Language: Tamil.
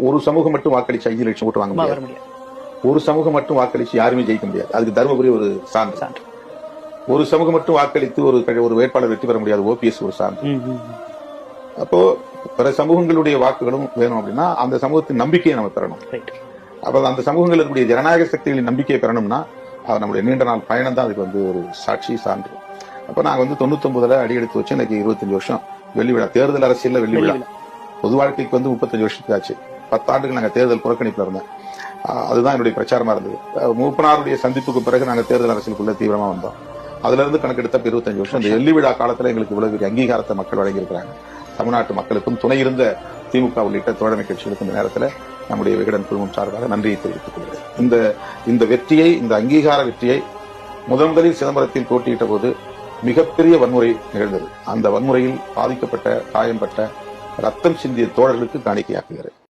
ஒரு சமூகம் மட்டும் வாக்களிச்சு 5 லட்சம் ஓட்டு வாங்க முடியாது. ஒரு சமூகம் மட்டும் வாக்களிச்சு யாருமே ஜெயிக்க முடியாது. அதுக்கு தருமபுரி ஒரு சான்று. ஒரு சமூகம் மட்டும் வாக்களித்து ஒரு வேட்பாளர் வெற்றி பெற முடியாது. ஓபிஎஸ் ஒரு சான்று. அப்போ பிற சமூகங்களுடைய வாக்குகளும் வேணும் அப்படின்னா அந்த சமூகத்தின் நம்பிக்கையை நம்ம பெறணும். அப்ப அந்த சமூகங்களுடைய ஜனநாயக சக்திகளின் நம்பிக்கையை பெறணும்னா அது நம்முடைய நீண்ட நாள் பயணம் தான் அதுக்கு ஒரு சாட்சி சான்று. அப்ப நாங்க 99ல அடி எடுத்து வச்சு இன்னைக்கு 25 வருஷம் வெள்ளி விழா. தேர்தல் அரசியல்ல வெள்ளி விழா. பொது வாழ்க்கைக்கு 35 வருஷத்துக்கு ஆச்சு. 10 ஆண்டுகள் நாங்க தேர்தல் புறக்கணிப்புல இருந்தேன். அதுதான் என்னுடைய பிரச்சாரமா இருந்தது. மூப்பனாருடைய சந்திப்புக்கு பிறகு நாங்க தேர்தல் அரசியலுக்குள்ள தீவிரமா வந்தோம். அதுல இருந்து கணக்கெடுத்த 25 வருஷம். இந்த வெள்ளி விழா காலத்துல எங்களுக்கு இவ்வளவு பெரிய அங்கீகாரத்தை மக்கள் வழங்கியிருக்கிறாங்க. தமிழ்நாட்டு மக்களுக்கும் துணை இருந்த திமுக உள்ளிட்ட தோழமை கட்சிகளுக்கும் இந்த நேரத்தில் நம்முடைய விகடன் குழுமம் சார்பாக நன்றியை தெரிவித்துக் கொள்கிறேன். இந்த வெற்றியை, இந்த அங்கீகார வெற்றியை முதலில் சிதம்பரத்தில் போட்டியிட்ட போது மிகப்பெரிய வன்முறை நிகழ்ந்தது. அந்த வன்முறையில் பாதிக்கப்பட்ட, காயம்பட்ட, ரத்தம் சிந்திய தோழர்களுக்கு காணிக்கையாக்குகிறேன்.